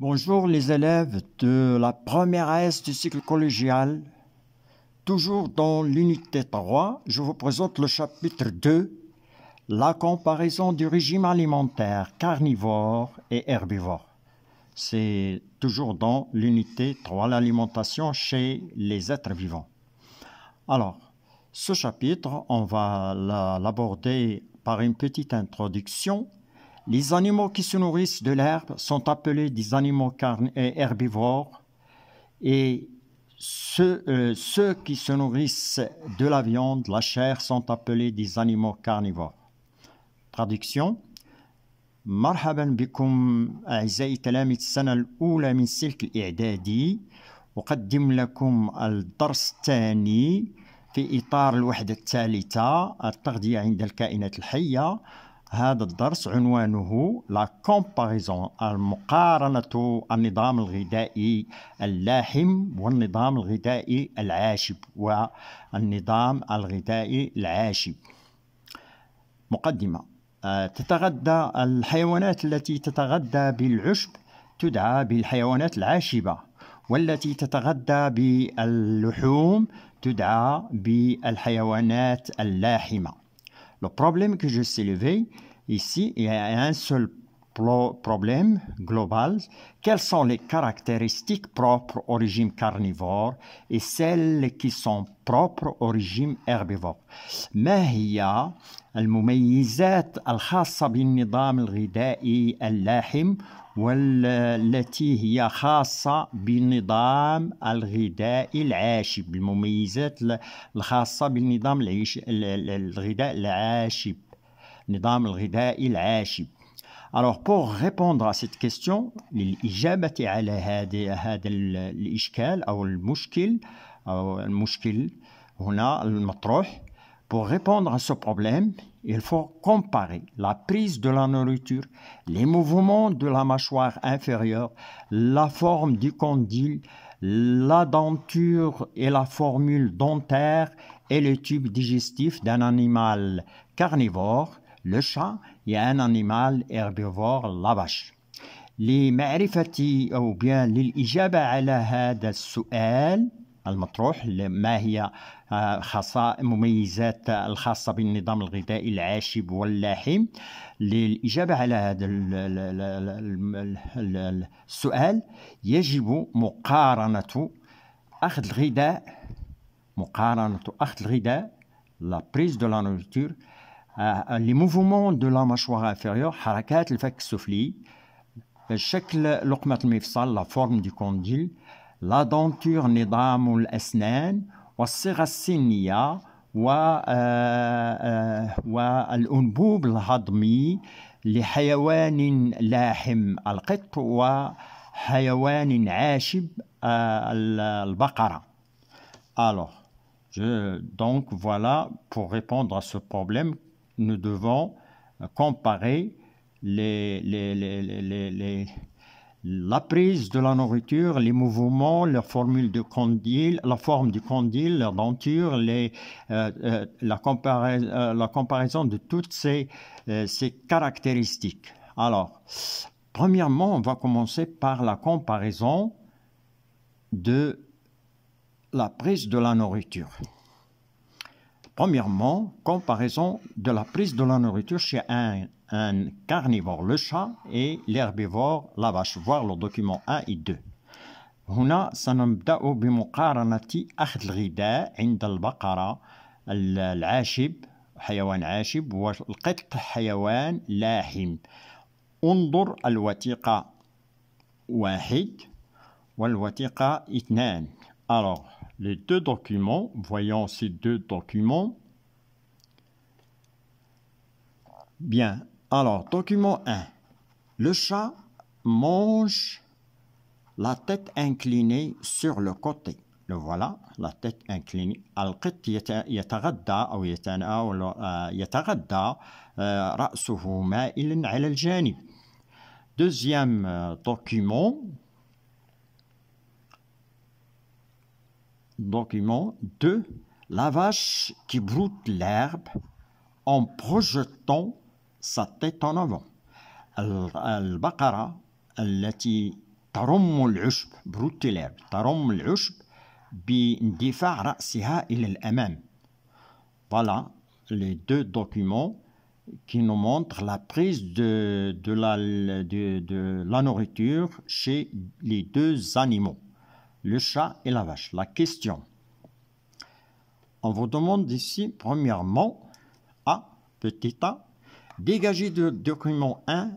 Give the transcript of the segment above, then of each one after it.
Bonjour les élèves de la première AS du cycle collégial. Toujours dans l'unité 3, je vous présente le chapitre 2, la comparaison du régime alimentaire carnivore et herbivore. C'est toujours dans l'unité 3, l'alimentation chez les êtres vivants. Alors, ce chapitre, on va l'aborder par une petite introduction. Les animaux qui se nourrissent de l'herbe sont appelés des animaux herbivores et ceux qui se nourrissent de la viande, la chair, sont appelés des animaux carnivores. Traduction. مرحبا بكم أعزائي تلاميذ السنة الأولى من السلك الإعدادي. أقدم لكم الدرس الثاني في إطار الوحدة الثالثة التغذية عند الكائنات الحية. هذا الدرس عنوانه لا كومباريزون، المقارنة النظام الغذائي اللاحم والنظام الغذائي العاشب والنظام الغذائي العاشب. مقدمة. تتغذى الحيوانات التي تتغذى بالعشب تدعى بالحيوانات العاشبة، والتي تتغذى باللحوم تدعى بالحيوانات اللاحمة. Le problème que je sais lever ici, il y a un seul problème global. Quelles sont les caractéristiques propres au régime carnivore et celles qui sont propres au régime herbivore؟ ما هي المميزات الخاصة بالنظام الغذائي اللاحم والتي هي خاصة بالنظام الغذائي العاشب؟ المميزات الخاصة بالنظام الغذائي العاشب، نظام الغذائي العاشب. Alors, pour répondre à cette question, للإجابة على هذا الإشكال أو المشكل هنا المطروح. Pour répondre à ce problème, il faut comparer la prise de la nourriture, les mouvements de la mâchoire inférieure, la forme du condyle, la denture et la formule dentaire et le tube digestif d'un animal carnivore, le chat, et un animal herbivore, la vache. لمعرفة أو bien للإجابة على هذا السؤال المطروح، ما هي مميزات الخاصة بالنظام الغذائي العاشب واللاحم، للإجابة على هذا السؤال يجب مقارنة أخذ الغذاء la prise de la nourriture، les mouvements de la mâchoire inférieure، حركات الفك السفلي، شكل لقمة المفصل، la forme du condyle، la denture نظام الأسنان، والصيغة السنية والأنبوب الهضمي لحيوان لاحم القط وحيوان عاشب البقرة. Alors, donc voilà, pour répondre à ce problème, nous devons comparer la prise de la nourriture, les mouvements, la formule de condyle, la forme du condyle, la denture, la comparaison de toutes ces caractéristiques. Alors, premièrement, on va commencer par la comparaison de la prise de la nourriture. Premièrement, comparaison de la prise de la nourriture chez un carnivore, le chat, et l'herbivore, la vache. Voir le document 1 et 2. هنا سنبدأ بمقارنة أخذ الغذاء عند البقرة العاشب حيوان عاشب والقط حيوان لاحم. انظر الوثيقة 1 والوثيقة 2. Alors, les deux documents, voyons ces deux documents. Bien, alors, document 1. Le chat mange la tête inclinée sur le côté. Le voilà, la tête inclinée. القط يتغذى أو يتغذى رأسه مائلا على الجانب. Deuxième document. Document 2. La vache qui broute l'herbe en projetant sa tête en avant. البقرة التي ترم العشب بروتي l'herbe ترم العشب باندفاع رأسها إلى الأمام. Voilà les deux documents qui nous montrent la prise de la nourriture chez les deux animaux, le chat et la vache. La question. On vous demande ici, premièrement, petit a, dégager de document 1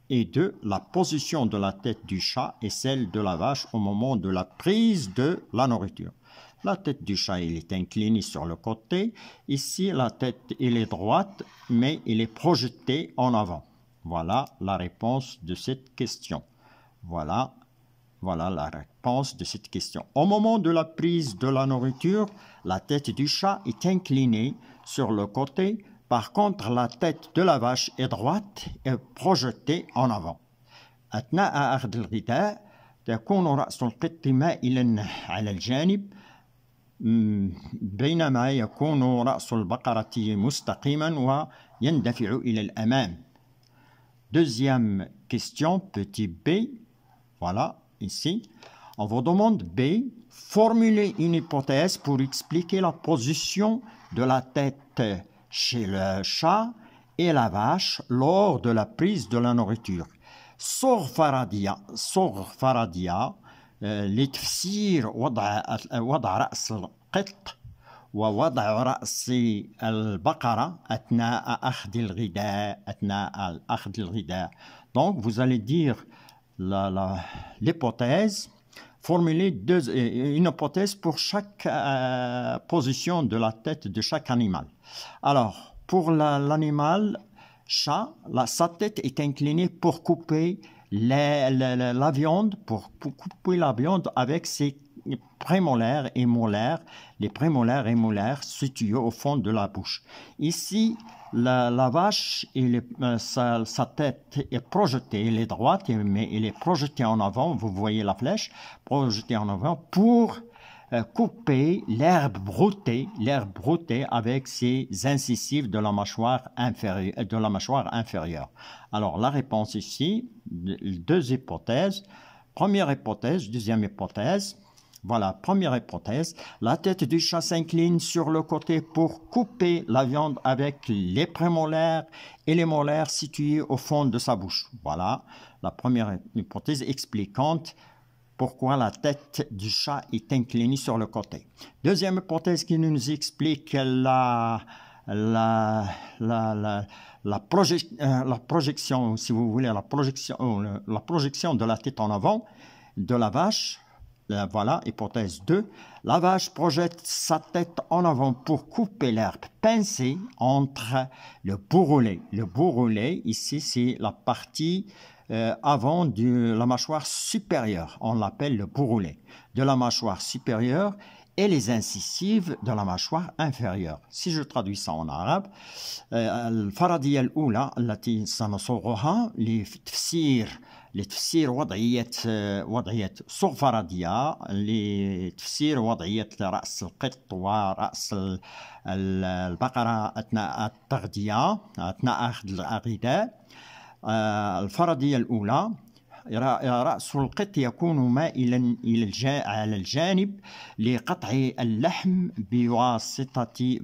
et 2 la position de la tête du chat et celle de la vache au moment de la prise de la nourriture. La tête du chat, il est inclinée sur le côté. Ici, la tête, elle est droite, mais elle est projetée en avant. Voilà la réponse de cette question. Voilà la réponse de cette question. Au moment de la prise de la nourriture, la tête du chat est inclinée sur le côté. Par contre, la tête de la vache est droite et projetée en avant. أثناء أخذ الغذاء تكون رأس القط مائلا على الجانب بينما يكون رأس البقرة مستقيما ويندفع إلى الأمام. Deuxième question, petit b. Voilà, ici. On vous demande B, formuler une hypothèse pour expliquer la position de la tête chez le chat et la vache lors de la prise de la nourriture. صغ فرضية لتفسير وضع رأس القط ووضع رأس البقرة أثناء أخذ الغذاء. Donc, vous allez dire l'hypothèse, formuler une hypothèse pour chaque position de la tête de chaque animal. Alors, pour l'animal chat, sa tête est inclinée pour couper la viande, pour couper la viande avec ses prémolaires et molaires, les prémolaires et molaires situés au fond de la bouche. Ici, la vache, sa tête est projetée, elle est droite, mais elle est projetée en avant, vous voyez la flèche, projetée en avant pour couper l'herbe broutée avec ses incisives de la mâchoire inférieure. Alors, la réponse ici, deux hypothèses. Première hypothèse, deuxième hypothèse. Voilà, première hypothèse. La tête du chat s'incline sur le côté pour couper la viande avec les prémolaires et les molaires situés au fond de sa bouche. Voilà, la première hypothèse expliquante pourquoi la tête du chat est inclinée sur le côté. Deuxième hypothèse qui nous explique la projection, si vous voulez, la projection de la tête en avant de la vache. Voilà, hypothèse 2. La vache projette sa tête en avant pour couper l'herbe pincée entre le bourrelet. Le bourrelet, ici, c'est la partie avant de la mâchoire supérieure. On l'appelle le bourrelet. De la mâchoire supérieure et les incisives de la mâchoire inférieure. Si je traduis ça en arabe, الفرضية الأولى التي سنصوغها لتفسير وضعية صغ فرضية لتفسير وضعية رأس القط ورأس البقرة أثناء التغذية أثناء أخذ الغذاء. الفرضية الأولى رأس القط يكون مائلا على الجانب لقطع اللحم بواسطة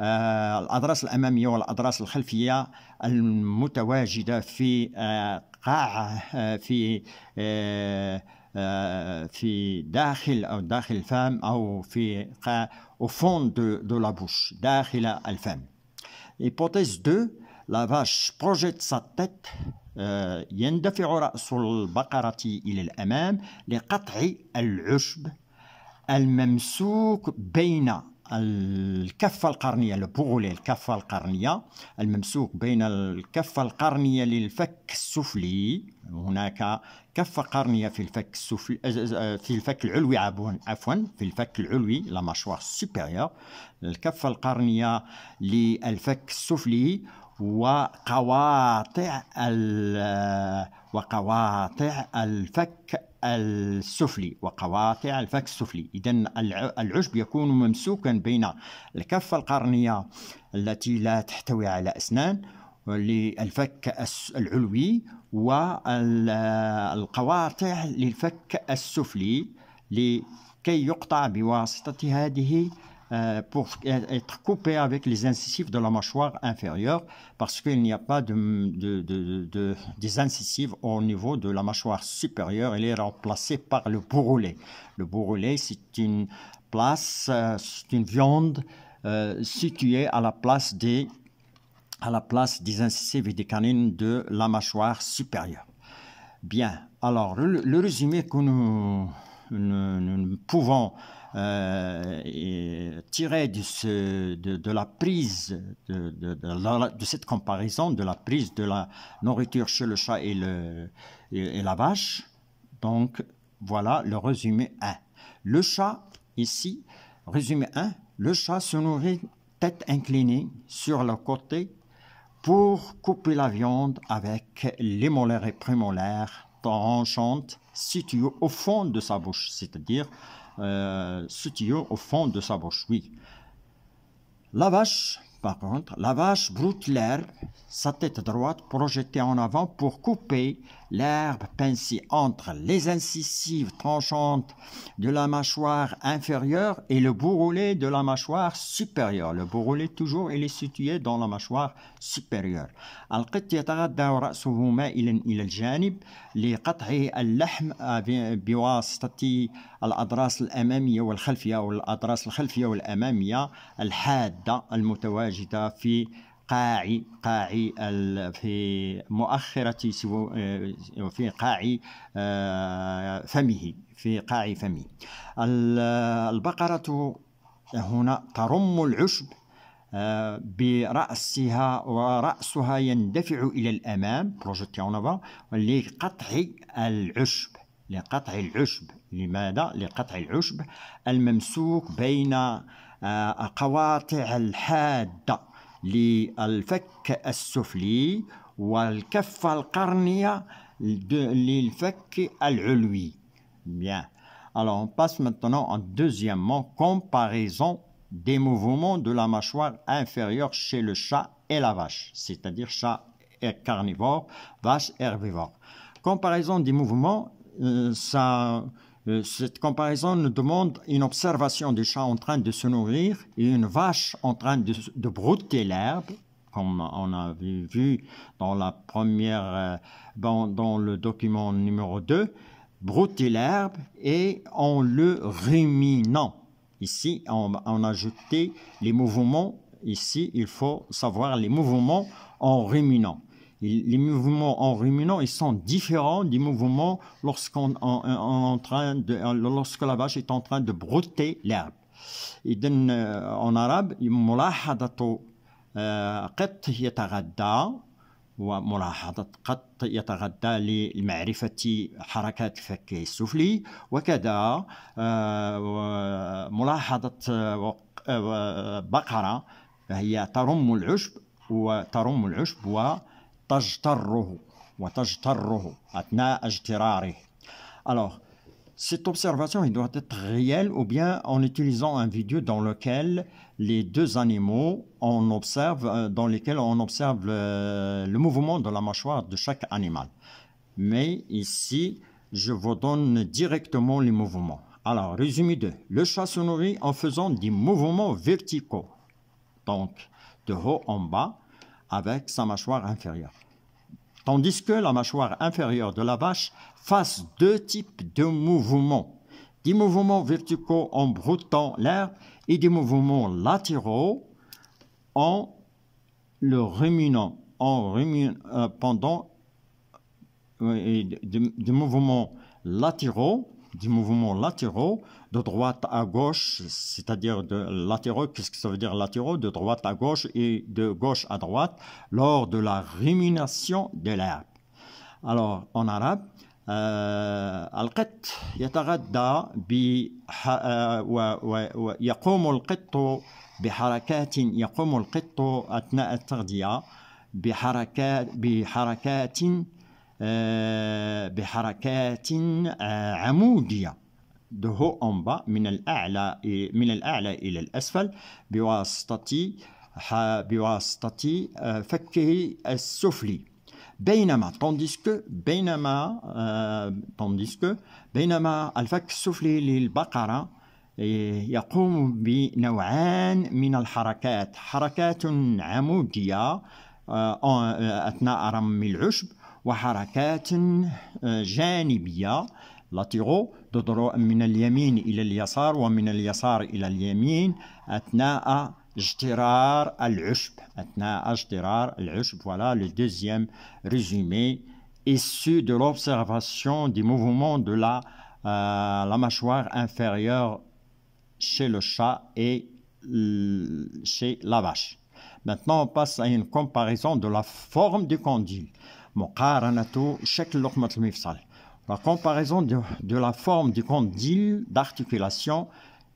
الأضراس الأمامية والأضراس الخلفية المتواجدة في قاع في داخل الفم أو في au fond de la bouche, داخل الفم. Hypothèse 2, la vache projette sa tête يندفع رأس البقرة إلى الأمام لقطع العشب الممسوك بين الكفة القرنية البغولي الكفة القرنية الممسوك بين الكفة القرنية للفك السفلي. هناك كفة قرنية في الفك السفلي في الفك العلوي عفوا في الفك العلوي la mâchoire supérieure. الكفة القرنية للفك السفلي وقواطع الفك السفلي إذن العشب يكون ممسوكا بين الكفة القرنية التي لا تحتوي على أسنان للفك العلوي والقواطع للفك السفلي لكي يقطع بواسطة هذه pour être coupé avec les incisives de la mâchoire inférieure parce qu'il n'y a pas des incisives au niveau de la mâchoire supérieure. Elle est remplacée par le bourrelet. Le bourrelet, c'est une place, c'est une viande située à la place des incisives et des canines de la mâchoire supérieure. Bien, alors le résumé que nous pouvons tirer de la prise de cette comparaison, de la prise de la nourriture chez le chat et la vache. Donc, voilà le résumé 1. Le chat, ici, résumé 1, le chat se nourrit tête inclinée sur le côté pour couper la viande avec les molaires et prémolaires tranchantes situées au fond de sa bouche, c'est-à-dire situées au fond de sa bouche, oui. La vache, par contre, la vache broute l'herbe, sa tête droite projetée en avant pour couper l'herbe pincée entre les incisives tranchantes de la mâchoire inférieure et le bourrelet de la mâchoire supérieure. Le bourrelet, toujours, il est situé dans la mâchoire supérieure. القط يتغذى رأسه مائلا إلى الجانب لقطع اللحم بواسطة الأضراس الأمامية والخلفية والأضراس الخلفية والأمامية الحادة المتواجدة في في مؤخرة في قاع فمه البقرة هنا ترم العشب برأسها ورأسها يندفع إلى الأمام لقطع العشب لماذا؟ لقطع العشب الممسوك بين قواطع الحادة للفك السفلي والكفة القرنية للفك العلوي. Bien. Alors, on passe maintenant en deuxièmement, comparaison des mouvements de la mâchoire inférieure chez le chat et la vache, c'est-à-dire chat est carnivore, vache herbivore. Comparaison des mouvements, cette comparaison nous demande une observation du chat en train de se nourrir et une vache en train de brouter l'herbe, comme on a vu dans la première, dans le document numéro 2, brouter l'herbe et en le ruminant. Ici, on a ajouté les mouvements. Ici, il faut savoir les mouvements en ruminant. Les mouvements en ruminant, ils sont différents des mouvements lorsque la vache est en train de brouter l'herbe. En arabe, ملاحظة قط يتغدى وملاحظة قط يتغدى لمعرفة حركات الفك السفلي وكذا ملاحظة بقرة هي ترم العشب وتجتره أثناء اجتراره. Alors, cette observation il doit être réelle ou bien en utilisant un vidéo dans lequel les deux animaux dans lesquels on observe le mouvement de la mâchoire de chaque animal. Mais ici, je vous donne directement les mouvements. Alors, résumé 2. Le chat se nourrit en faisant des mouvements verticaux, donc de haut en bas, avec sa mâchoire inférieure. Tandis que la mâchoire inférieure de la vache fasse deux types de mouvements. Des mouvements verticaux en broutant l'herbe et des mouvements latéraux en le ruminant, des mouvements latéraux de droite à gauche, c'est-à-dire de latéraux, qu'est-ce que ça veut dire latéraux? De droite à gauche et de gauche à droite lors de la rumination de l'herbe. Alors, en arabe, القط يتغذى ويقوم القط أثناء التغذية بحركات عمودية de haut en bas من الأعلى إلى الأسفل بواسطة فكه السفلي بينما tandis que بينما الفك السفلي للبقرة يقوم بنوعان من الحركات، حركات عمودية أثناء رمي العشب، وحركات جانبية لاتيرو من اليمين إلى اليسار ومن اليسار إلى اليمين أثناء اجترار العشب. Voilà le deuxième résumé issu de l'observation du mouvement de la mâchoire inférieure chez le chat et chez la vache. Maintenant, on passe à une comparaison de la forme du condyle. مقارنة شكل لقمة المفصل. La comparaison de la forme du condyle d'articulation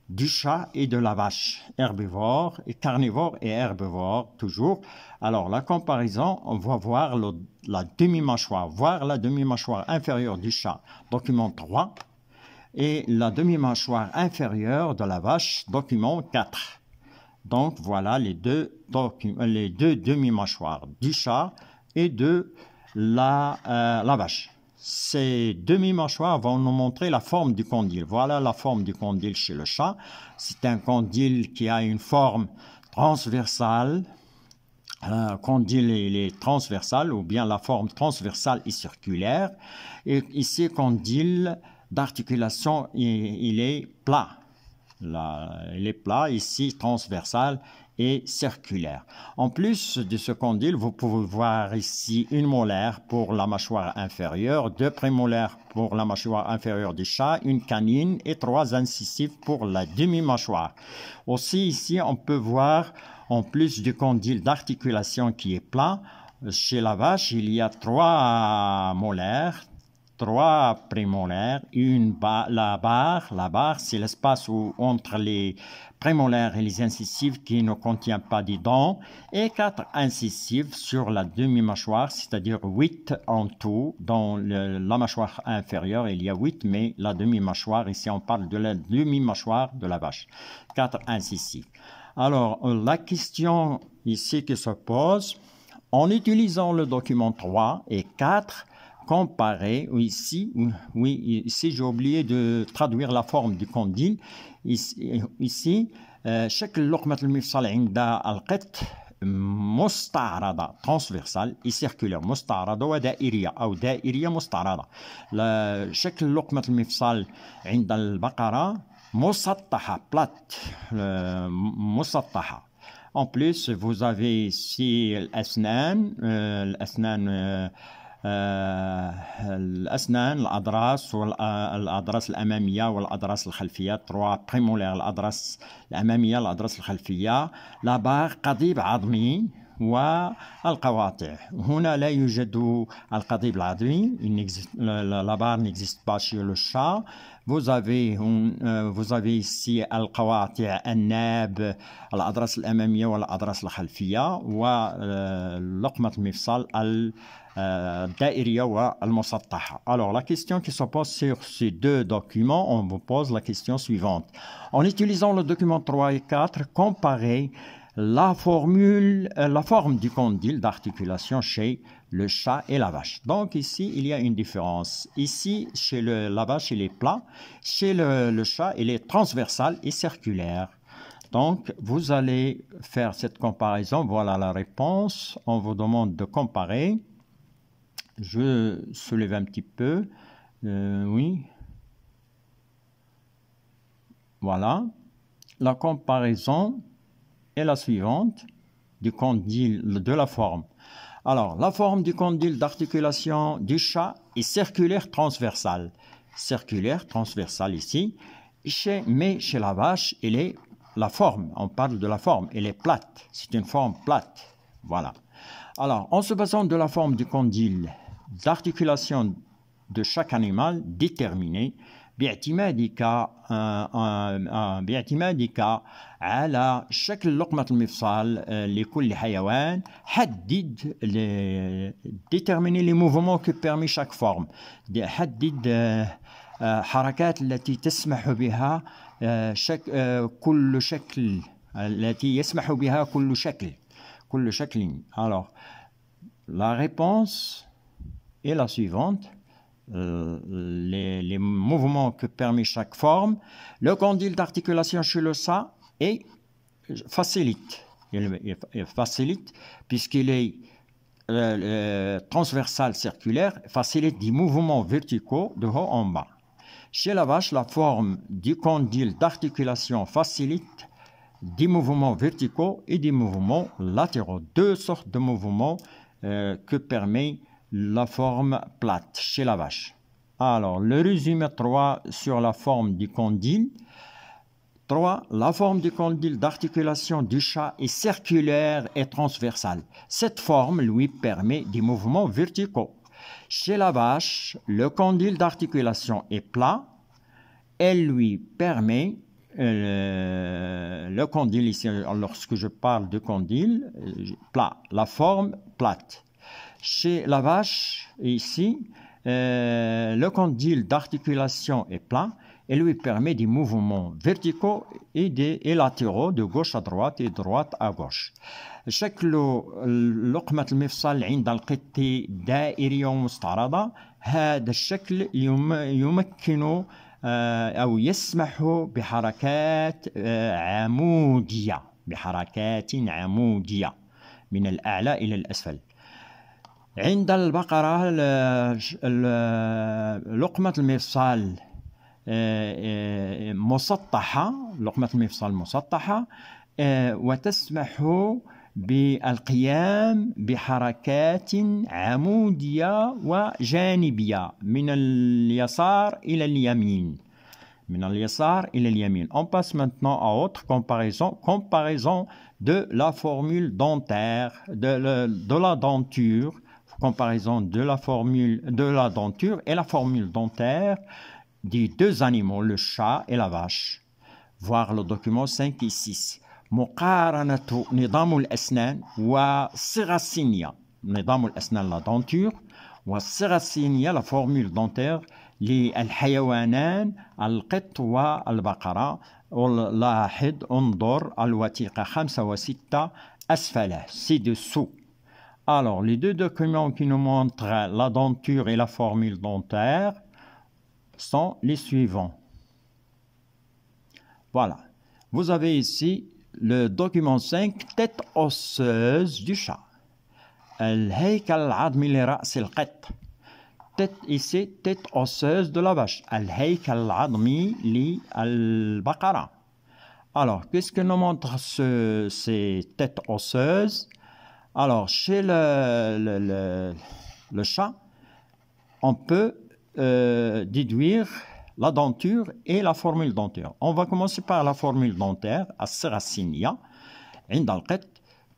du chat et de la vache, herbivore et carnivore et herbivore toujours. Alors la comparaison, on va voir la demi-mâchoire, la demi-mâchoire inférieure du chat, document 3, et la demi-mâchoire inférieure de la vache, document 4. Donc voilà les deux demi-mâchoires du chat et de la vache. Ces demi-mâchoires vont nous montrer la forme du condyle. Voilà la forme du condyle chez le chat. C'est un condyle qui a une forme transversale. Un condyle il est transversal, ou bien la forme transversale et circulaire. Et ici, condyle d'articulation, il est plat. Il est plat, ici transversal et circulaire. En plus de ce condyle, vous pouvez voir ici une molaire pour la mâchoire inférieure, 2 prémolaires pour la mâchoire inférieure du chat, une canine et 3 incisives pour la demi-mâchoire. Aussi ici, on peut voir, en plus du condyle d'articulation qui est plat, chez la vache, il y a 3 molaires, 3 prémolaires, la barre, c'est l'espace entre les prémolaires et les incisives qui ne contient pas des dents, et 4 incisives sur la demi-mâchoire, c'est-à-dire 8 en tout. Dans la mâchoire inférieure, il y a 8, mais la demi-mâchoire, ici on parle de la demi-mâchoire de la vache. 4 incisives. Alors, la question ici qui se pose, en utilisant le document 3 et 4, comparer ici j'ai oublié de traduire la forme du condyle. Ici شكل لقمة المفصل عند القط مستعرضة transversale et circulaire، مستعرضة ودائرية أو دائرية مستعرضة. شكل لقمة المفصل عند البقرة مسطحة plate، مسطحة. En plus, vous avez ici الأسنان، الأضراس والأضراس الأمامية والأضراس الخلفية، 3 prémolaires، الأضراس الأمامية، الأضراس الخلفية، la barre قضيب عظمي والقواطع. هنا لا يوجد القضيب العظمي، la barre n'existe pas chez le chat. Vous avez ici القواطع، الناب، الأضراس الأمامية والأضراس الخلفية، ولقمة المفصل الدائرية والمسطحة. Alors la question qui se pose sur ces 2 documents, on vous pose la question suivante. En utilisant le document 3 et 4, comparez la forme du condyle d'articulation chez le chat et la vache. Donc ici, il y a une différence. Ici, chez la vache, il est plat. Chez le chat, il est transversal et circulaire. Donc, vous allez faire cette comparaison. Voilà la réponse. On vous demande de comparer. Je soulève un petit peu. Oui. Voilà. La comparaison est la suivante du condyle de la forme. Alors, la forme du condyle d'articulation du chat est circulaire transversale. Circulaire transversale ici. Mais chez la vache, la forme, on parle de la forme, elle est plate. C'est une forme plate. Voilà. Alors, en se basant de la forme du condyle d'articulation de chaque animal déterminé, باعتمادك على شكل لقمة المفصل لكل حيوان، حدد déterminer les mouvements que permet chaque forme، حدد حركات التي تسمح بها كل شكل، التي يسمح بها كل شكل. Alors, la réponse et la suivante, les mouvements que permet chaque forme. Le condyle d'articulation chez le chat facilite. Il facilite puisqu'il est transversal circulaire, facilite des mouvements verticaux de haut en bas. Chez la vache, la forme du condyle d'articulation facilite des mouvements verticaux et des mouvements latéraux. Deux sortes de mouvements que permet la forme plate chez la vache. Alors, le résumé 3 sur la forme du condyle. 3. La forme du condyle d'articulation du chat est circulaire et transversale. Cette forme lui permet des mouvements verticaux. Chez la vache, le condyle d'articulation est plat. Elle lui permet, le condyle ici, lorsque je parle de condyle, plat, la forme plate. Chez la vache, ici, le condyle d'articulation est plat. Elle lui permet des mouvements verticaux et latéraux de gauche à droite et droite à gauche. شكل لقمة المفصل عند القط دائرية ومستعرضة. هذا الشكل يمكن أو يسمح بحركات عمودية من الأعلى إلى الأسفل. عند البقرة لقمة المفصل مسطحة، لقمة المفصل مسطحة، وتسمح بالقيام بحركات عمودية وجانبية من اليسار إلى اليمين. On passe maintenant à autre comparaison de la formule dentaire, de la denture, comparaison de la formule de la denture et la formule dentaire des deux animaux, le chat et la vache. Voir le document 5 et 6. مقارنة نظام الأسنان والصغة السنية. نظام الأسنان la denture والصغة السنية la formule dentaire للحيوانان القط والبقرة. لاحظ انظر الوثيقة 5 و 6 أسفله ci-dessous. Alors, les deux documents qui nous montrent la denture et la formule dentaire sont les suivants. Voilà. Vous avez ici le document 5, tête osseuse du chat. الهيكل العظمي لرأس القط. Tête ici, tête osseuse de la vache. الهيكل العظمي للبقرة. Alors, qu'est-ce que nous montrent ces têtes osseuses? Alors, chez le chat, on peut déduire la denture et la formule dentaire. On va commencer par la formule dentaire, الصغة السنية عند القط.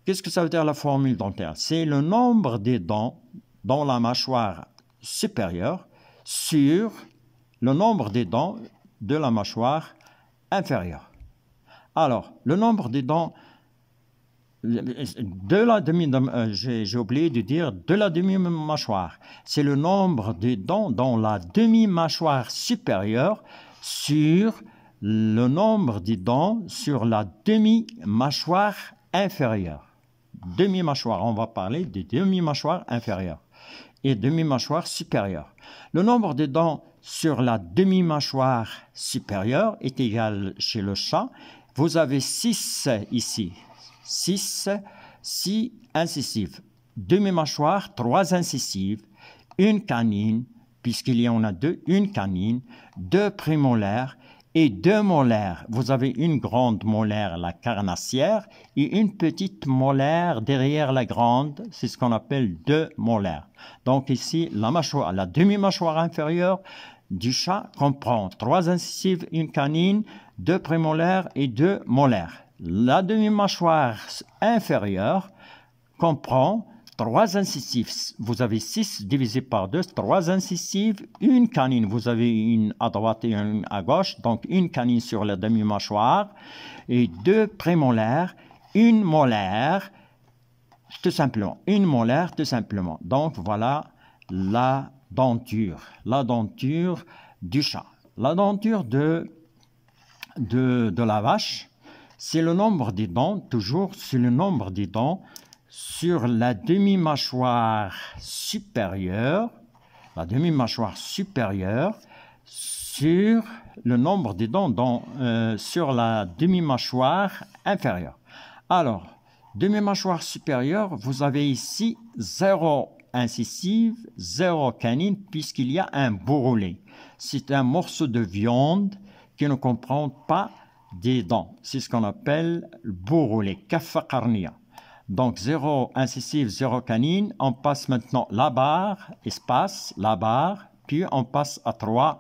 Qu'est-ce que ça veut dire la formule dentaire? C'est le nombre des dents dans la mâchoire supérieure sur le nombre des dents de la mâchoire inférieure. Alors, le nombre des dents de la j'ai oublié de dire de la demi-mâchoire. C'est le nombre de dents dans la demi-mâchoire supérieure sur le nombre de dents sur la demi-mâchoire inférieure. Demi-mâchoire, on va parler de demi-mâchoire inférieure et demi-mâchoire supérieure. Le nombre de dents sur la demi-mâchoire supérieure est égal chez le chat. Vous avez 6 ici. 6 incisives, demi-mâchoire, 3 incisives, une canine, puisqu'il y en a 2, une canine, 2 prémolaires et 2 molaires. Vous avez une grande molaire, la carnassière, et une petite molaire derrière la grande, c'est ce qu'on appelle 2 molaires. Donc ici, la demi-mâchoire inférieure du chat comprend 3 incisives, une canine, 2 prémolaires et 2 molaires. La demi-mâchoire inférieure comprend 3 incisives. Vous avez 6 divisé par 2, 3 incisives, une canine. Vous avez une à droite et une à gauche, donc une canine sur la demi-mâchoire et 2 prémolaires, une molaire, tout simplement. Une molaire, tout simplement. Donc voilà la denture du chat. La denture de la vache, c'est le nombre des dents, toujours c'est le nombre des dents sur la demi-mâchoire supérieure la demi-mâchoire supérieure sur le nombre des dents sur la demi-mâchoire inférieure. Alors, demi-mâchoire supérieure, vous avez ici 0 incisive, 0 canine, puisqu'il y a un bourrelet. C'est un morceau de viande qui ne comprend pas des dents. C'est ce qu'on appelle le bourrelet, kaffa qarniya. Donc 0 incisive, 0 canine. On passe maintenant la barre, espace, la barre, puis on passe à 3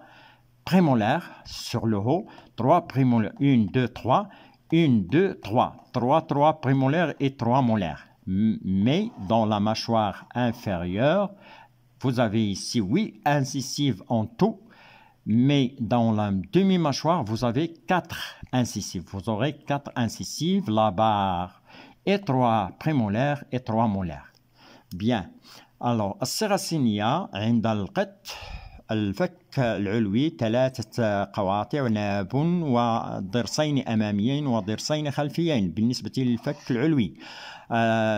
prémolaires sur le haut. 3 prémolaires, 1, 2, 3. 1, 2, 3. 3 prémolaires et 3 molaires. Mais dans la mâchoire inférieure, vous avez ici 8 incisives en tout. Mais dans la demi-mâchoire, vous avez 4 incisives. Vous aurez 4 incisives, la barre, et 3 prémolaires et 3 molaires. Bien. Alors, الصغة السينية عند القط الفك العلوي 3 قواطع ناب وضرسين أماميين وضرسين خلفيين بالنسبة للفك العلوي.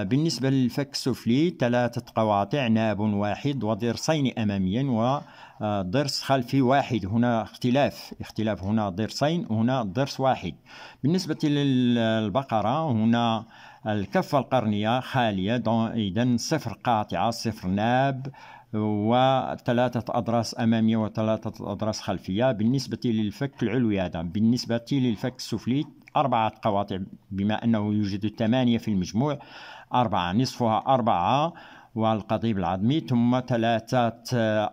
بالنسبة للفك السفلي 3 قواطع ناب واحد وضرسين أماميين وضرس خلفي واحد. هنا اختلاف هنا ضرسين وهنا ضرس واحد. بالنسبة للبقرة هنا الكفة القرنية خالية، إذن 0 قاطعة 0 ناب و3 أضراس أمامية و3 أضراس خلفية. بالنسبة للفك العلوي هذا. بالنسبة للفك السفلي 4 قواطع، بما أنه يوجد 8 في المجموع، 4 نصفها 4 والقضيب العظمي، ثم 3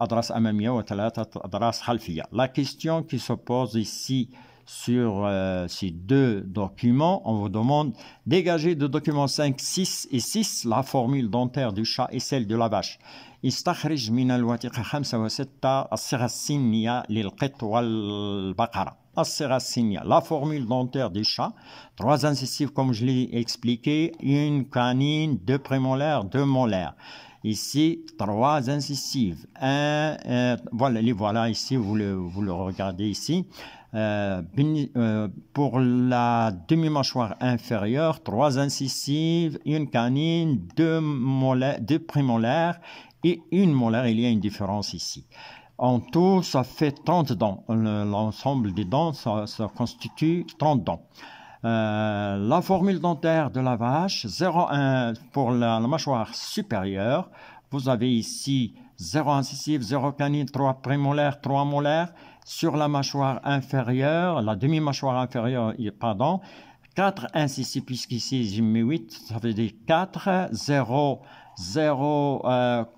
أضراس أمامية و3 أضراس خلفية. La question qui se pose ici sur ces deux documents, on vous demande dégager de documents 5, 6 et 6 la formule dentaire du chat et celle de la vache. استخرج من الوثيقة 5 و6 الصغة السنية للقط والبقرة. الصغة السنية, la formule dentaire du chat, 3 incisives comme je l'ai expliqué, 1 canine, 2 prémolaires, 2 molaires. Ici, 3 incisives. Voilà, les voilà ici, vous le regardez ici. Pour la demi-mâchoire inférieure, 3 incisives, 1 canine, 2 prémolaires et 1 molaire. Il y a une différence ici. En tout, ça fait 30 dents. L'ensemble des dents, ça constitue 30 dents. La formule dentaire de la vache, 0,1 pour la mâchoire supérieure. Vous avez ici 0 incisive, 0 canine, 3 prémolaires, 3 molaires. Sur la mâchoire inférieure, la demi-mâchoire inférieure, pardon, 4 incisives, puisqu'ici j'ai mis 8, ça veut dire 4, 0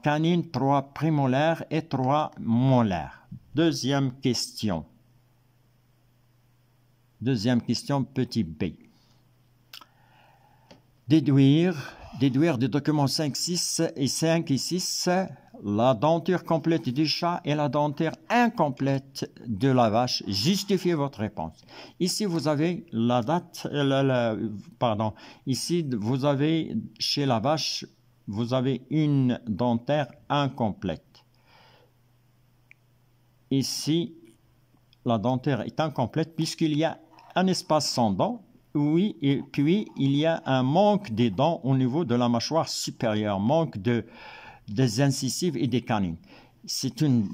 canine, 3 prémolaires et 3 molaires. Deuxième question, petit b. Déduire des documents 5 et 6 la denture complète du chat et la denture incomplète de la vache. Justifiez votre réponse. Ici, vous avez la date, ici, vous avez chez la vache, vous avez une dentaire incomplète. Ici, la dentaire est incomplète puisqu'il y a un espace sans dents. Oui, et puis il y a un manque des dents au niveau de la mâchoire supérieure, manque des incisives et des canines. C'est une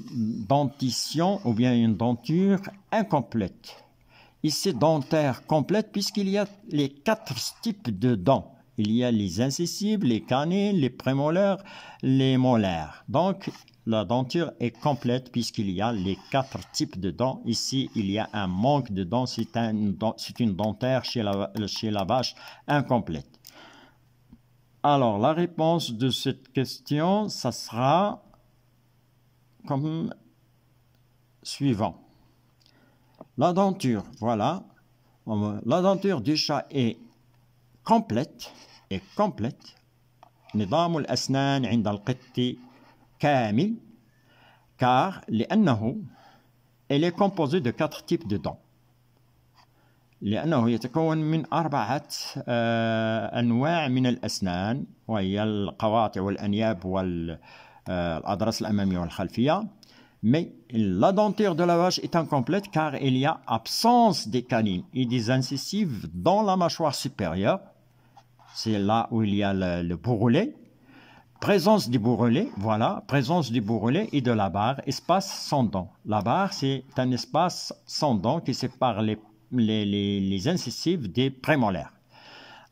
dentition ou bien une denture incomplète. Ici, dentaire complète puisqu'il y a les 4 types de dents. Il y a les incisives, les canines, les prémolaires, les molaires. Donc, la denture est complète puisqu'il y a les 4 types de dents. Ici, il y a un manque de dents. C'est une dentaire chez la vache incomplète. Alors, la réponse de cette question, ça sera comme suivant. La denture, voilà. La denture du chat est complète. نظام الأسنان عند القط كامل car elle est composée de 4 types de dents. لأنه يتكون من 4 أنواع من الأسنان وهي القواطع والأنياب والأضراس الأمامية والخلفية. Mais la denture de la vache est incomplète car il y a absence des canines et des incisives dans la mâchoire supérieure. C'est là où il y a le bourrelet. Présence du bourrelet, voilà, présence du bourrelet et de la barre, espace sans dents. La barre, c'est un espace sans dents qui sépare les incisives des prémolaires.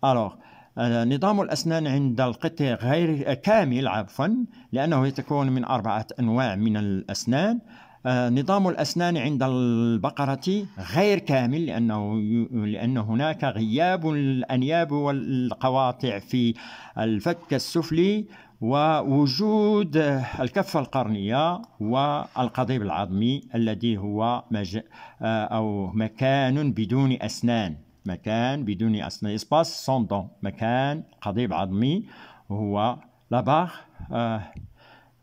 Alors, نظام الأسنان عند القط غير كامل عفوا لأنه يتكون من 4 أنواع من الأسنان. نظام الأسنان عند البقرة غير كامل لأن هناك غياب الأنياب والقواطع في الفك السفلي ووجود الكفة القرنية والقضيب العظمي الذي هو أو مكان بدون أسنان. مكان بدون أسنان espace sans dents. مكان قضيب عظمي هو la barre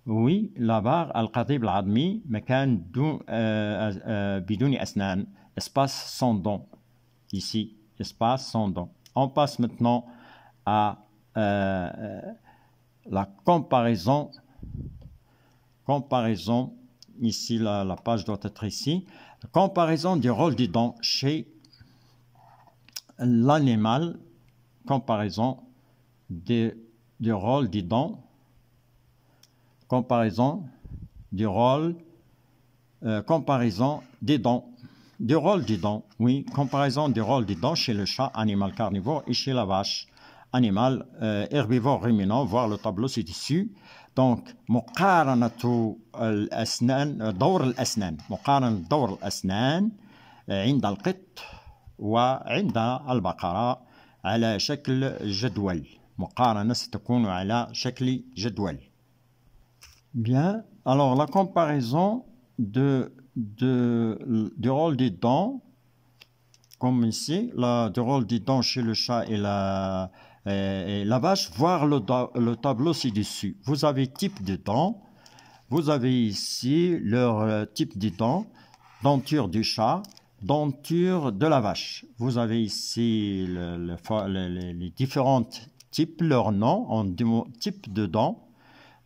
oui la barre القضيب العظمي مكان بدون أسنان espace sans dents ici espace sans dents. On passe maintenant à la comparaison ici la page doit être ici. Comparaison du rôle des dents chez l'animal, comparaison du rôle des dents, comparaison du rôle, comparaison des dents, du rôle des dents, oui, comparaison du rôle des dents chez le chat, animal carnivore, et chez la vache, animal herbivore ruminant, voir le tableau ci-dessus. Donc, مقارنة الأسنان دور الأسنان مقارنة دور الأسنان عند القط وعند البقرة على شكل جدول. مقارنة ستكون على شكل جدول. Bien, alors la comparaison du rôle des dents, comme ici, du rôle des dents chez le chat et la vache, voir le tableau ci-dessus. Vous avez type de dents, vous avez ici leur type de dents, denture du chat, denture de la vache. Vous avez ici les différents types, leurs noms en type de dents,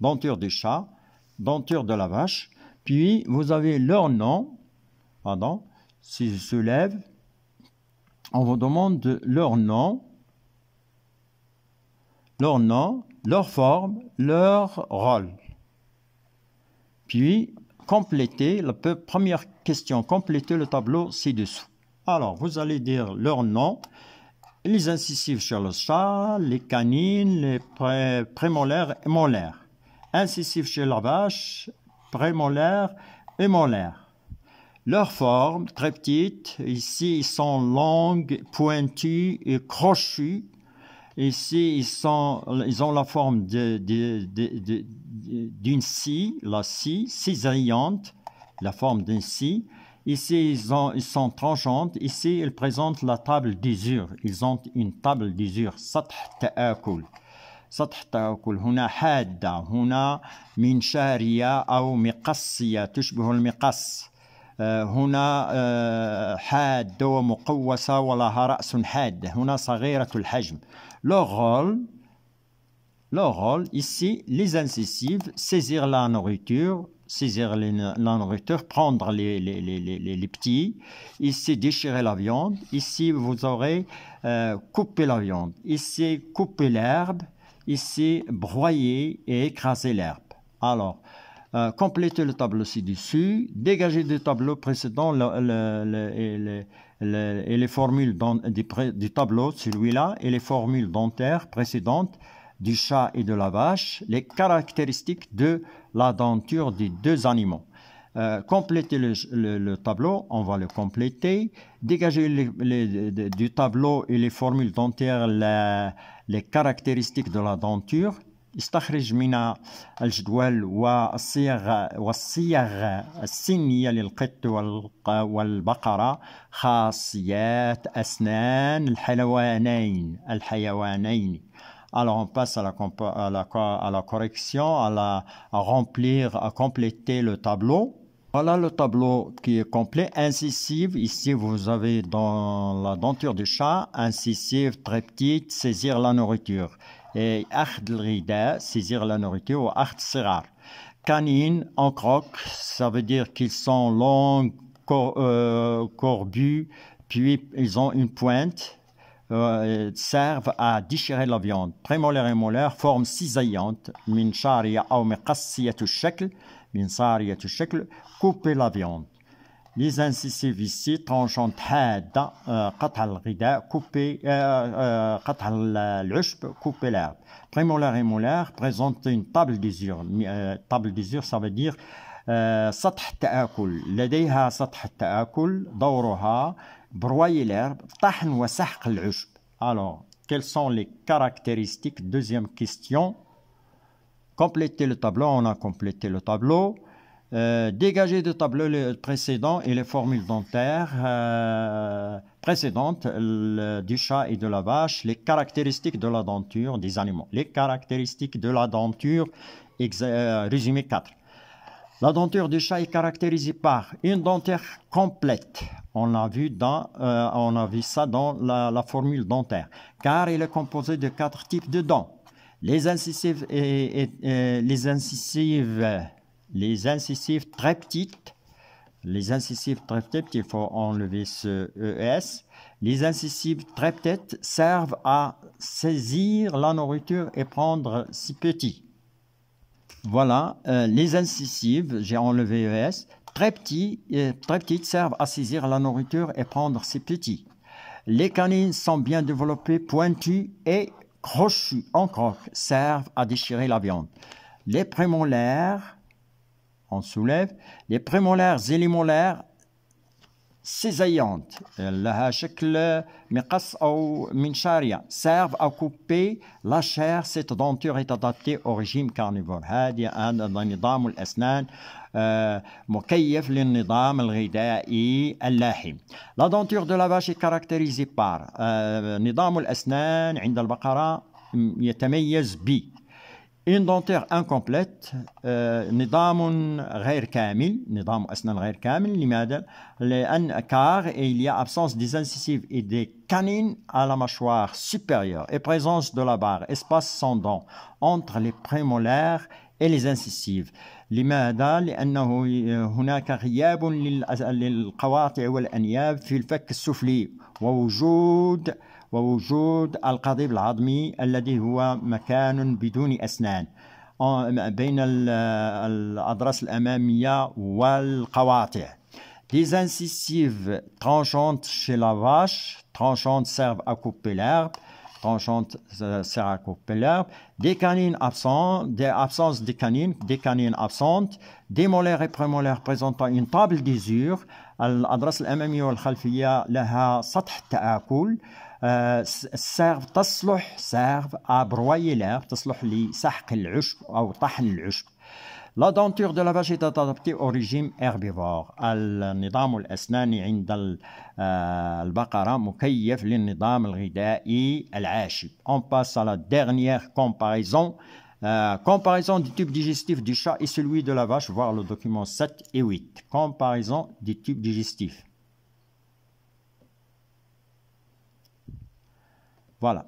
denture du chat, denture de la vache. Puis vous avez leur nom, pardon, si je soulève, on vous demande leur nom, leur forme, leur rôle. Puis compléter, la première question, compléter le tableau ci-dessous. Alors, vous allez dire leur nom, les incisives chez le chat, les canines, les prémolaires et molaires. Incisives chez la vache, prémolaires et molaires. Leur forme, très petite, ici ils sont longues, pointues et crochues. Ici, ils ont la forme d'une scie, la scie césariante, la forme d'une scie. Ici, ils sont tranchantes. Ici, ils présentent la table d'usure. Ils ont une table d'usure. سطح تآكل. سطح تآكل. هنا حادة. هنا منشارية أو مقصية تشبه المقص. هنا حادة ومقوسة ولها رأس حاد. هنا صغيرة الحجم. Leur rôle, ici, les incisives, saisir la nourriture, prendre les petits, ici, déchirer la viande, ici, vous aurez coupé la viande, ici, couper l'herbe, ici, broyer et écraser l'herbe. Alors, complétez le tableau ci-dessus, dégagez du tableau précédent et les formules du tableau, celui-là, et les formules dentaires précédentes du chat et de la vache, les caractéristiques de la denture des deux animaux. Complétez le tableau, on va le compléter. Dégagez du tableau et les formules dentaires les caractéristiques de la denture. استخرج من الجدول والصيغ السنية للقط والبقرة خاصيات أسنان الحيوانين. Alors on passe à la correction, à remplir, à compléter le tableau. Voilà le tableau qui est complet. Incisive, ici vous avez dans la denture du chat, incisive très petite, saisir la nourriture. Et أخذ الغذاء, saisir la nourriture, ou أخذ الصغار. Canine, en croque, ça veut dire qu'ils sont longs, corbus, puis ils ont une pointe. servent à déchirer la viande. Prémolaire et molaire, forme cisaillante, min sharia ou miqassiyatu shakl, min sariyatu shakl, couper la viande. Les incisives ici, tranchantes hada, قطع الغذاء, couper, قطع العشب, couper l'herbe. Prémolaire et molaire présentent une table d'usure. Table d'usure, ça veut dire سطح التآكل. لديها سطح التآكل دورها broyer l'herbe, طحن وسحق العشب. Alors, quelles sont les caractéristiques? Deuxième question. Compléter le tableau. On a complété le tableau. Dégager du tableau le précédent et les formules dentaires précédentes du chat et de la vache, les caractéristiques de la denture des animaux. Les caractéristiques de la denture, résumé 4. La denture du chat est caractérisée par une dentaire complète. On a vu ça dans la formule dentaire, car elle est composée de 4 types de dents. Les incisives très petites, il faut enlever ce ES. Les incisives très petites servent à saisir la nourriture et prendre si petit. Voilà, les incisives, j'ai enlevé ES, très petites servent à saisir la nourriture et prendre si petit. Les canines sont bien développées, pointues et crochues en croque, servent à déchirer la viande. Les prémolaires, on soulève, les prémolaires et les molaires cisaillantes, لها شكل مقص أو منشارية, servent à couper la chair. Cette denture est adaptée au régime carnivore. هذا نظام الأسنان مكيف للنظام الغذائي اللاحم. La denture de la vache est caractérisée par نظام الأسنان عند البقرة يتميز ب une dentaire incomplète, نظام غير كامل, نظام أسنان غير كامل. لماذا؟ car il y a absence des incisives et des canines à la mâchoire supérieure et présence de la barre, espace sans dents entre les prémolaires et les incisives. لماذا؟ لأنه هناك غياب للقواطع والأنياب في الفك السفلي ووجود القضيب العظمي الذي هو مكان بدون أسنان بين الأضراس الأمامية والقواطع. Des incisives tranchantes chez la vache, tranchantes servent à couper l'herbe, tranchantes servent à couper l'herbe. Des canines absentes, des absences des canines absentes, des molaires et prémolaires présentant une table d'usure. الأضراس الأمامية والخلفية لها سطح التآكل. servent à broyer l'herbe, تصلح لسحق العشب أو طحن العشب. La denture de la vache est adaptée au régime herbivore. النظام الأسناني عند البقرة مكيف للنظام الغذائي العاشب. On passe à la dernière comparaison. Comparaison du tube digestif du chat et celui de la vache, voir le document 7 et 8. Comparaison du tube digestif. Voilà.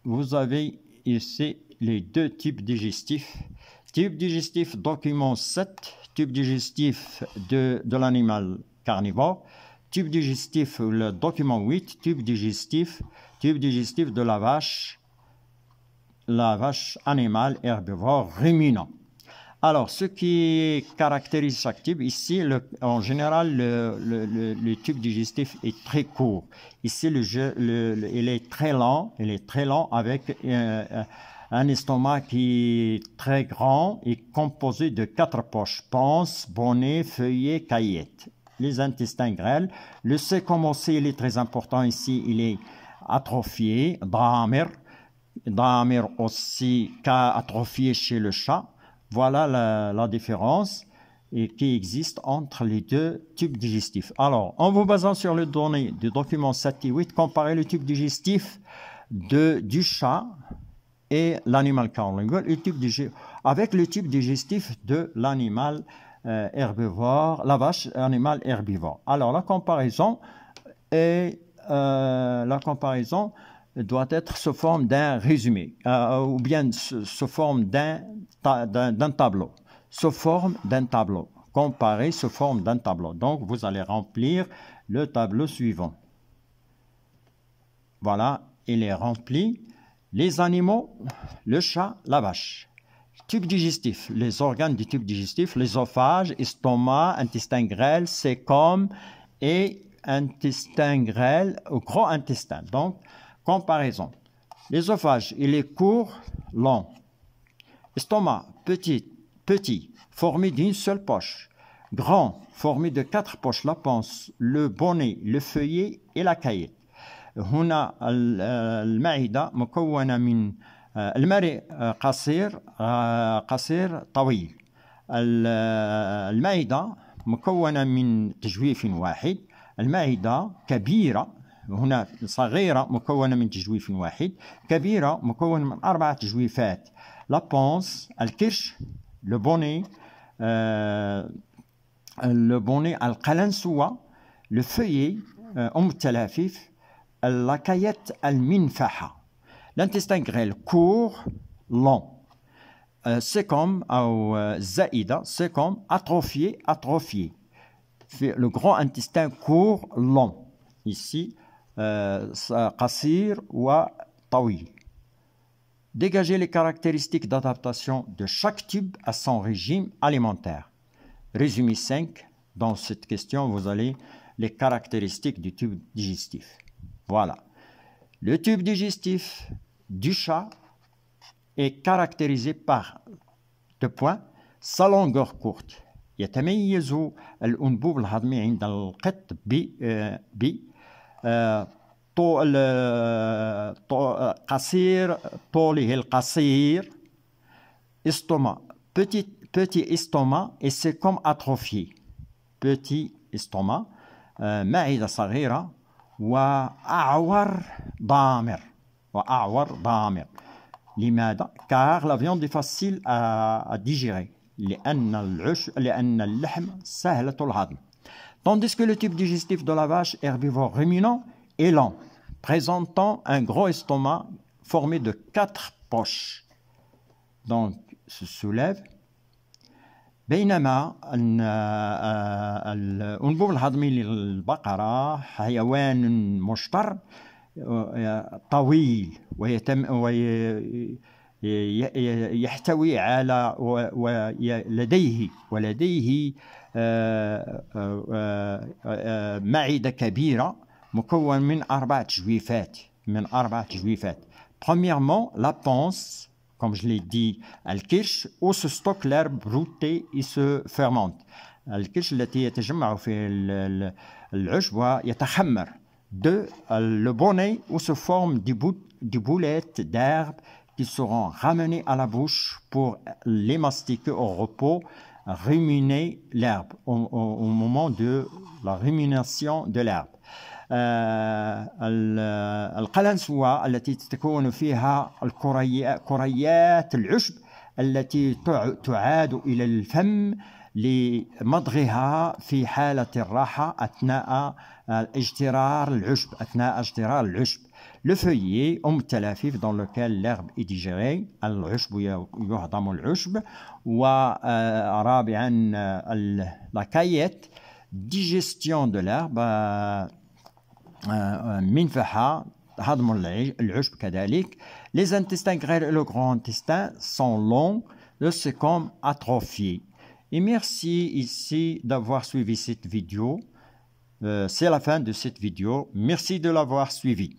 Vous avez ici les deux types digestifs. Tube digestif document 7, tube digestif de l'animal carnivore. Tube digestif, le document 8, tube digestif de la vache animale herbivore ruminant. Alors, ce qui caractérise chaque tube, ici, en général, le tube digestif est très court. Ici, il est très lent avec un estomac qui est très grand et composé de 4 poches, panse, bonnet, feuillet, caillette. Les intestins grêles. Le sécom, il est très important ici, il est atrophié, dramir aussi atrophié chez le chat. Voilà la différence qui existe entre les deux tubes digestifs. Alors, en vous basant sur les données du document 7 et 8, comparez le tube digestif du chat et l'animal carnivore avec le tube digestif de l'animal herbivore, la vache animal herbivore. Alors, la comparaison doit être sous forme d'un résumé ou bien sous forme d'un tableau. Sous forme d'un tableau. Comparer sous forme d'un tableau. Donc, vous allez remplir le tableau suivant. Voilà, il est rempli. Les animaux, le chat, la vache. Tube digestif, les organes du tube digestif, l'œsophage, estomac, intestin grêle, cécum et intestin grêle, au gros intestin. Donc, comparaison. L'œsophage, il est court, long. Estomac, petit, formé d'une seule poche. Grand, formé de 4 poches, la panse, le bonnet, le feuillet et la caillette. هنا المعدة مكونة من المريء قصير طويل. المعدة مكونة من تجويف واحد. المعدة كبيرة، هنا صغيرة مكونة من تجويف واحد، كبيرة مكونة من 4 تجويفات. لا بونس، الكرش، لو بوني القلنسوة، لو فeuillet التلافيف، la caillette المنفحة. L'intestin grêle court, long. C'est comme zaïda, c'est comme atrophié. Le grand intestin court, long. Ici, قصير وطويل. Dégagez les caractéristiques d'adaptation de chaque tube à son régime alimentaire. Résumé 5. Dans cette question, vous avez les caractéristiques du tube digestif. Voilà. Le tube digestif du chat est caractérisé par 2 points. Sa longueur courte. يتميز الأنبوب الهضمي عند القط قصير، طوله القصير. Estomac, petit estomac et c'est comme atrophié. Petit estomac. معدة صغيرة وأعور ضامر. لماذا؟ Car la viande est facile à digérer. لأن اللحم سهلة الهضم. Tandis que le tube digestif de la vache herbivore ruminant est lent, présentant un gros estomac formé de 4 poches. Donc, se soulève. بينما الأنبوب الهضمي للبقرة حيوان مشتر طويل ويحتوي على ولديه معدة كبيرة مكون من 4 تجويفات. Premièrement, la panse, comme je l'ai dit, الكرش où se stocke l'herbe broutée et se fermente. الكرش التي يتجمع في العشب ويتخمر. 2. Le bonnet où se forment des boulettes d'herbe qui seront ramenées à la bouche pour les mastiquer au repos, ruminer l'herbe, au moment de la rumination de l'herbe. القلنسوة التي تتكون فيها كريات العشب التي تعاد إلى الفم لمضغها في حالة الراحة أثناء اجترار العشب. Le feuillet, التلافيف dans lequel l'herbe est digérée. العشب يهضم العشب. ورابعا la caillette, digestion de l'herbe. منفحة هضم العشب كذلك. Les intestins grêles et le grand intestin sont longs, c'est comme atrophié. Et merci ici d'avoir suivi cette vidéo. C'est la fin de cette vidéo. Merci de l'avoir suivi.